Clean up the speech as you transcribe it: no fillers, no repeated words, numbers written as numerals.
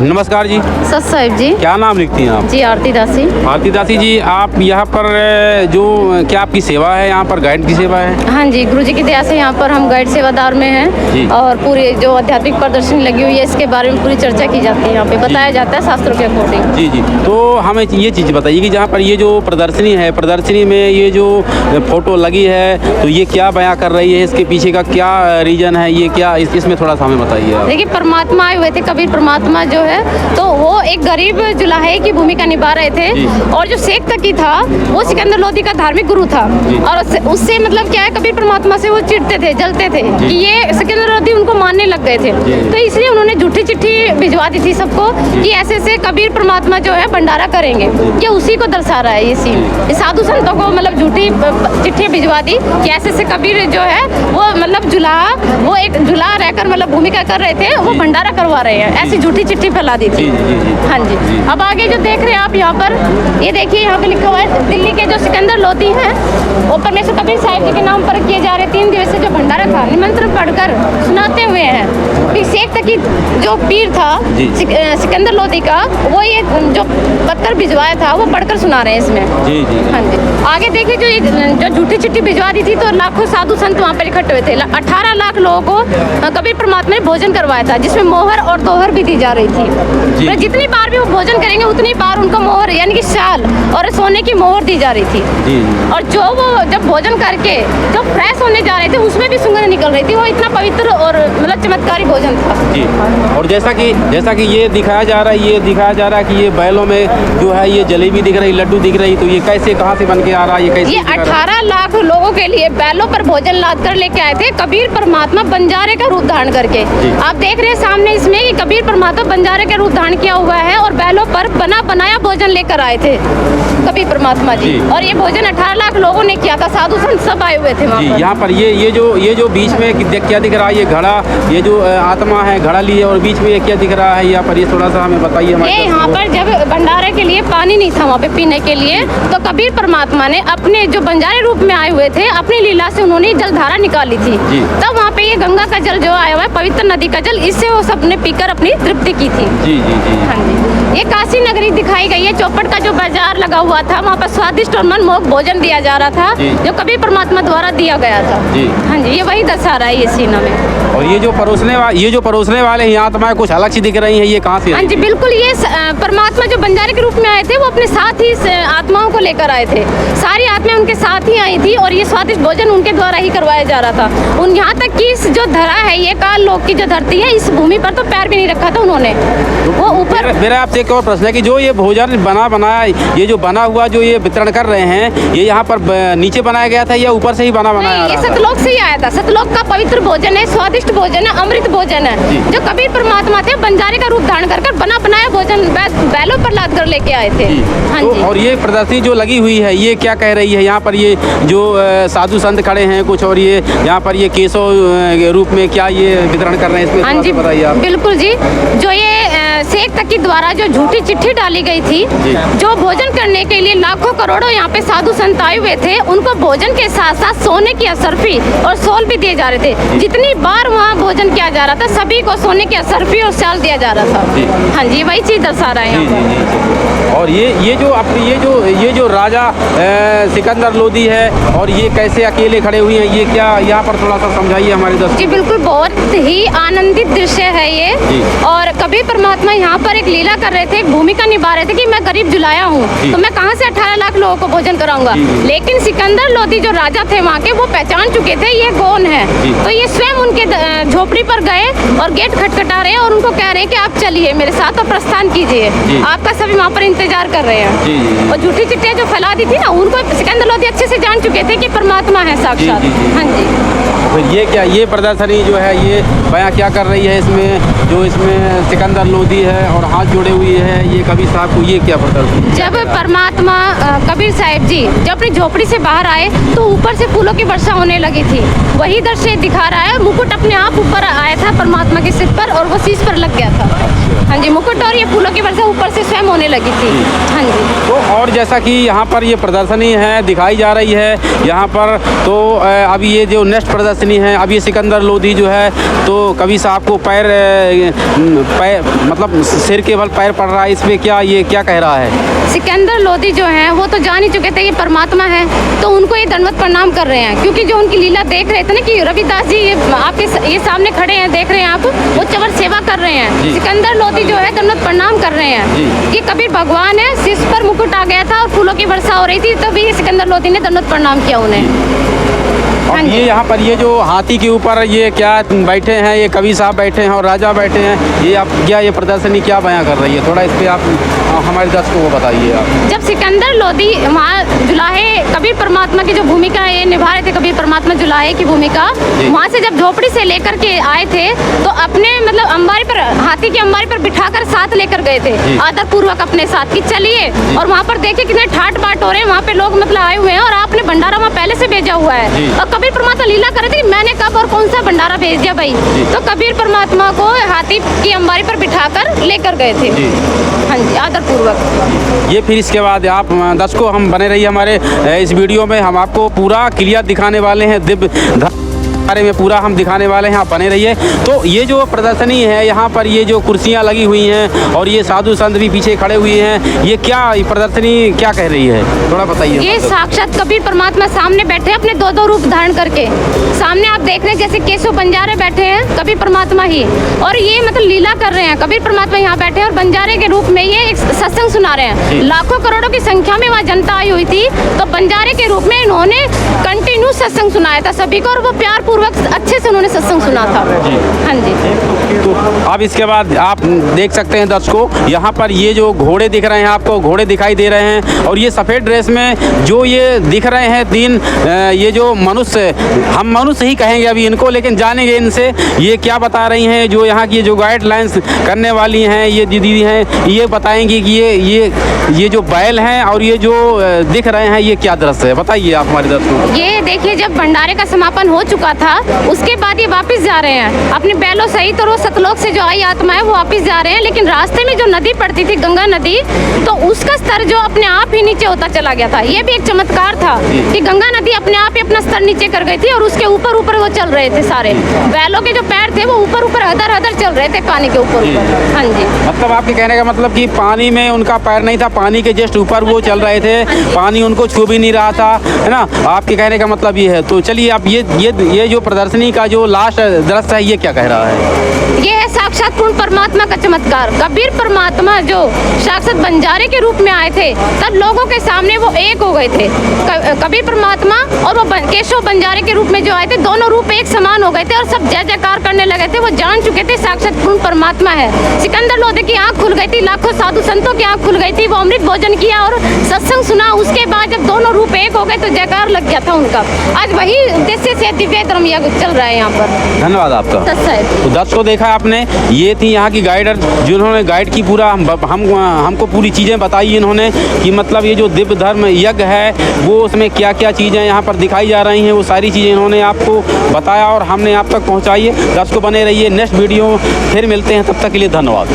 नमस्कार जी। सत साहिब जी। क्या नाम लिखती हैं आप? जी आरती दासी। आरती दासी जी, आप यहाँ पर जो क्या आपकी सेवा है, यहाँ पर गाइड की सेवा है? हाँ जी, गुरुजी की दया से यहाँ पर हम गाइड सेवादार में हैं और पूरी जो आध्यात्मिक प्रदर्शनी लगी हुई है इसके बारे में पूरी चर्चा की जाती है। यहाँ पे बताया जाता है शास्त्रों के अकॉर्डिंग। जी जी। तो हमें ये चीज़ बताइए कि जहाँ पर ये जो प्रदर्शनी है, प्रदर्शनी में ये जो फोटो लगी है तो ये क्या बयां कर रही है, इसके पीछे का क्या रीजन है, ये क्या इसमें थोड़ा सा हमें बताइए। देखिए, परमात्मा आए हुए थे, कबीर परमात्मा जो है तो वो एक गरीब जुलाहे की भूमिका निभा रहे थे और जो शेख तकी था वो सिकंदर लोधी का धार्मिक गुरु था और उससे मतलब क्या है, कबीर परमात्मा से वो चिढ़ते थे, जलते थे कि ये सिकंदर लोधी उनको मानने लग गए थे। तो इसलिए उन्होंने झूठी चिट्ठी भिजवा दी थी सबको कि ऐसे ऐसे कबीर परमात्मा जो है भंडारा करेंगे। ये उसी को दर्शा रहा है ये सीन। साधु संतों को मतलब झूठी चिट्ठी भिजवा दी कि ऐसे ऐसे कबीर जो है वो मतलब जुलाहा, वो एक जुलाहा रहकर मतलब भूमिका कर रहे थे, वो भंडारा करवा रहे हैं, ऐसी झूठी चिट्ठी फैला दी थी। हाँ जी। अब आगे जो देख रहे हैं आप यहाँ पर, ये देखिए यहाँ पे लिखा हुआ है दिल्ली के जो सिकंदर लोधी हैं वो परमेश्वर कबीर साहिब जी के नाम पर किए जा रहे 3 दिवसीय जो भंडारा था निमंत्रण पढ़कर सुनाते हुए हैं। फिर शेख तकी जो पीर था सिकंदर लोधी का, वो ये जो पत्थर भिजवाया था वो पढ़कर सुना रहे हैं इसमें। जी जी। हाँ जी। आगे देखिए जो झूठी चिट्ठी भिजवा दी थी तो लाखों साधु संत वहाँ पर इकट्ठे हुए थे। 18 लाख लोगों को कबीर परमात्मा ने भोजन करवाया था, जिसमें मोहर और तोहर भी दी जा रही थी। जितनी बार भी वो भोजन करेंगे उतनी बार उनको मोहर यानी कि शाल और सोने की मोहर दी जा रही थी। और जो वो जब भोजन करके जो फ्रेश होने जा रहे थे उसमें भी सुगंध निकल रही थी। वो इतना पवित्र और मतलब चमत्कारी भोजन था। जी। और जैसा कि ये दिखाया जा रहा है कि ये बैलों में जो है ये जलेबी दिख रही, लड्डू दिख रही, तो ये कैसे कहाँ से बन के आ रहा है, ये कैसे? ये 18 लाख लोगों के लिए बैलों पर भोजन लाद कर लेके आए थे कबीर परमात्मा बंजारे का रूप धारण करके। आप देख रहे हैं सामने इसमें कि कबीर परमात्मा बंजारे का रूप धारण किया हुआ है और बैलों पर बना बनाया भोजन लेकर आए थे कबीर परमात्मा जी। और ये भोजन 18 लाख लोगों ने किया था, साधु संत सब आए हुए थे वहाँ पर। यहाँ पर ये जो बीच में क्या दिख रहा है, ये घड़ा, ये जो आत्मा है घड़ा लिए और बीच में ये क्या दिख रहा है यहाँ पर, ये थोड़ा सा हमें बताइए। यहाँ पर जब भंडारे के लिए पानी नहीं था वहाँ पे पीने के लिए, तो कबीर परमात्मा ने अपने जो बंजारे रूप में आए हुए थे अपनी लीला से उन्होंने जलधारा निकाली थी। तब वहाँ पे ये गंगा का जल जो आया हुआ है, पवित्र नदी का जल, इससे वो सबने पीकर अपनी तृप्ति की थी। जी जी जी। हाँ जी। ये काशी नगरी दिखाई गई है। चौपट का जो बाजार लगा हुआ था वहाँ पर स्वादिष्ट और मनमोहक भोजन दिया जा रहा था जो कबीर परमात्मा द्वारा दिया गया था। हाँ जी, ये वही दर्शा रहा है ये सीन में। और ये जो परोसने वाले हैं आत्माएं कुछ अलग सी दिख रही हैं, ये कहाँ से? हाँ जी, बिल्कुल। ये परमात्मा जो बंजारे के रूप में आए थे वो अपने साथ ही आत्माओं को लेकर आए थे। सारी आत्माएं उनके साथ ही आई थी और ये स्वादिष्ट भोजन उनके द्वारा ही करवाया जा रहा था। यहाँ तक कि इस जो धरा है, ये काल लोक की जो धरती है, इस भूमि पर तो पैर भी नहीं रखा था उन्होंने। वो ऊपर मेरा आपसे एक और प्रश्न है कि जो ये भोजन बनाया ये जो बना हुआ जो ये वितरण कर रहे हैं, ये यहाँ पर नीचे बनाया गया था या ऊपर से ही बनाया? ये सतलोक से ही आया था। सतलोक का पवित्र भोजन है, स्वादिष्ट भोजन है, अमृत भोजन है जो कबीर परमात्मा थे बंजारे का रूप धारण कर बना बनाया भोजन बैलों पर लाद कर लेके आए थे। हाँ जी। और ये प्रदर्शनी जो लगी हुई है ये क्या कह रही है? यहाँ पर ये जो साधु संत खड़े हैं कुछ, और ये यहाँ पर ये केशव रूप में क्या ये वितरण कर रहे हैं, इसमें हाँ जी बताइए आप। बिल्कुल जी। जो ये शेख तकी द्वारा जो झूठी चिट्ठी डाली गई थी, जो भोजन करने के लिए लाखों करोड़ों यहाँ पे साधु संत आए हुए थे, उनको भोजन के साथ साथ सोने की असरफी और शॉल भी दिए जा रहे थे। जितनी बार वहाँ भोजन किया जा रहा था सभी को सोने की असरफी और शाल दिया जा रहा था। हाँ जी, वही चीज दर्शा रहा है। और ये जो राजा सिकंदर लोधी है और ये कैसे अकेले खड़े हुए हैं, ये क्या यहाँ पर थोड़ा सा समझाइए हमारे दोस्त। जी बिल्कुल, बहुत ही आनंदित दृश्य है ये। और कबीर परमात्मा यहाँ पर एक लीला कर रहे थे, एक भूमिका निभा रहे थे कि मैं गरीब जुलाया हूँ तो मैं कहाँ से 18 लाख लोगों को भोजन कराऊंगा। लेकिन सिकंदर लोधी जो राजा थे वहाँ के, वो पहचान चुके थे ये कौन है। तो ये स्वयं उनके झोपड़ी पर गए और गेट खटखटा रहे हैं और उनको कह रहे हैं कि आप चलिए मेरे साथ और प्रस्थान कीजिए, आपका सभी वहाँ पर इंतजार कर रहे हैं। और झूठी चिट्ठियाँ जो फैला दी थी ना, उनको सिकंदर लोधी अच्छे से जान चुके थे कि परमात्मा है साक्षात। हाँ जी। फिर ये प्रदर्शनी जो है ये बयां क्या कर रही है? इसमें सिकंदर लोधी है और हाथ जोड़े हुए है ये कबीर साहब को, ये क्या प्रदर्शनी? जब परमात्मा कबीर साहिब जी जब अपनी झोपड़ी से बाहर आए तो ऊपर से फूलों की वर्षा होने लगी थी, वही दृश्य दिखा रहा है। मुकुट अपने आप ऊपर आया था परमात्मा के सिर पर और वो शीश पर लग गया था। हाँ जी, मुकुट और ये फूलों की वर्षा ऊपर से स्वयं होने लगी थी। हाँ जी। तो और जैसा कि यहाँ पर ये प्रदर्शनी है दिखाई जा रही है यहाँ पर, तो अभी ये जो नेक्स्ट प्रदर्शनी प्रदर्शनी है। अब ये सिकंदर लोधी जो है तो कभी साहब को पैर मतलब सिर के बल पैर पड़ रहा है, इस पे ये क्या कह रहा है? सिकंदर लोधी जो हैं वो तो जान ही चुके थे ये परमात्मा है, तो उनको ये दंडवत प्रणाम कर रहे हैं, क्योंकि जो उनकी लीला देख रहे थे ना कि रविदास जी ये आपके ये सामने खड़े हैं, देख रहे हैं आप, वो चवर सेवा कर रहे हैं। सिकंदर लोधी जो है दंडवत प्रणाम कर रहे हैं कि कबीर भगवान है, सिर पर मुकुट आ गया था और फूलों की वर्षा हो रही थी, तभी ये सिकंदर लोधी ने दंडवत प्रणाम किया उन्हें। और ये यहाँ पर ये जो हाथी के ऊपर ये क्या बैठे हैं, ये कवि साहब बैठे हैं और राजा बैठे हैं, ये आप क्या ये प्रदर्शनी क्या बयां कर रही है? थोड़ा इस पे आप हमारे दर्शकों को बताइए आप। जब सिकंदर लोधी वहाँ जुलाहे कबीर परमात्मा की जो भूमिका ये निभा रहे थे, कबीर परमात्मा जुलाहे की भूमिका, वहाँ से जब झोपड़ी से लेकर के आए थे तो अपने मतलब अंबारी पर, हाथी की अंबारी पर बिठाकर साथ लेकर गए थे आदर पूर्वक अपने साथ कि चलिए। और वहाँ पर देखिए कितने ठाट बाट हो रहे हैं, वहाँ पे लोग मतलब आए हुए हैं और आपने भंडारा वहाँ पहले से भेजा हुआ है। और कबीर परमात्मा लीला करे थे कि मैंने कब और कौन सा भंडारा भेज दिया भाई, तो कबीर परमात्मा को हाथी की अंबारी पर बिठाकर लेकर गए थे। हाँ जी, आदर पूर्वक। ये फिर इसके बाद आप दर्शकों हम बने रहिए हमारे इस वीडियो में, हम आपको पूरा क्लियर दिखाने वाले हैं, दिव्य बारे में पूरा हम दिखाने वाले हैं, आप बने रहिए। तो ये जो प्रदर्शनी है यहाँ पर ये जो कुर्सियाँ लगी हुई हैं और ये साधु संत भी पीछे खड़े हुए हैं, ये क्या प्रदर्शनी क्या कह रही है, थोड़ा बताइए। ये साक्षात कबीर परमात्मा सामने बैठे हैं अपने दो रूप धारण करके, सामने आप देख रहे हैं जैसे केशव बंजारे बैठे हैं कबीर परमात्मा ही, और ये मतलब लीला कर रहे हैं। कबीर परमात्मा यहाँ बैठे हैं और बंजारे के रूप में ये एक सत्संग सुना रहे हैं। लाखों करोड़ों की संख्या में वहाँ जनता आई हुई थी, तो बंजारे के रूप में इन्होंने कंटिन्यू सत्संग सुनाया था सभी को, और वो प्यार अच्छे से उन्होंने सत्संग सुना था। हाँ जी। तो अब इसके बाद आप देख सकते हैं दर्शकों, यहाँ पर ये जो घोड़े दिख रहे हैं आपको, घोड़े दिखाई दे रहे हैं, और ये सफ़ेद ड्रेस में जो ये दिख रहे हैं तीन ये जो मनुष्य, हम मनुष्य ही कहेंगे अभी इनको, लेकिन जानेंगे इनसे ये क्या बता रही हैं। जो यहाँ की जो गाइडलाइंस करने वाली हैं ये दीदी हैं, ये बताएंगी कि ये जो बैल हैं और ये जो दिख रहे हैं ये क्या दृश्य है, बताइए आप हमारे दर्शकों। ये देखिए, जब भंडारे का समापन हो चुका था उसके बाद ये वापस जा रहे हैं अपने बैलों सहित, और वो सतलोक से जो आई आत्मा है वो वापस जा रहे हैं। लेकिन रास्ते में जो नदी पड़ती थी गंगा नदी, तो उसका स्तर जो अपने आप ही नीचे होता चला गया था। ये भी एक चमत्कार था कि गंगा नदी अपने आप ही अपना स्तर नीचे कर गई थी और उसके ऊपर ऊपर वो चल रहे थे सारे बैलों के जो पैर थे वो ऊपर ऊपर हदर हदर चल रहे थे पानी के ऊपर ऊपर। हाँ जी, मतलब आपके कहने का मतलब कि पानी में उनका पैर नहीं था, पानी के जस्ट ऊपर वो चल रहे थे, पानी उनको छू भी नहीं रहा था, है ना? आपके कहने का मतलब ये है। तो चलिए आप ये जो प्रदर्शनी का जो लास्ट दृश्य है ये क्या कह रहा है? ये है साक्षात पूर्ण परमात्मा का चमत्कार। कबीर परमात्मा जो साक्षात बंजारे के रूप में आए थे तब लोगों के सामने वो एक हो गए थे। कबीर परमात्मा और वो केशव बंजारे के रूप में जो आए थे, दोनों रूप एक समान हो गए थे और सब जय जयकार करने लगे थे। वो जान चुके थे साक्षात पूर्ण परमात्मा है। सिकंदर लोधी की आंख खुल गई थी, लाखों साधु संतों की आंख खुल गई थी, वो अमृत भोजन किया और सत्संग सुना। उसके बाद जब दोनों रूप एक हो गए तो जयकार लग गया था उनका। आज वही उद्देश्य से दिव्य धर्म यज्ञ चल रहा है यहाँ पर। धन्यवाद आपका। तो दर्शकों देखा आपने, ये थी यहाँ की गाइडर जिन्होंने गाइड की पूरा हमको पूरी चीज़ें बताई इन्होंने कि मतलब ये जो दिव्य धर्म यज्ञ है वो उसमें क्या क्या चीज़ें यहाँ पर दिखाई जा रही हैं, वो सारी चीज़ें इन्होंने आपको बताया और हमने आप तक पहुँचाई है। दर्शकों बने रहिए, नेक्स्ट वीडियो फिर मिलते हैं, तब तक के लिए धन्यवाद।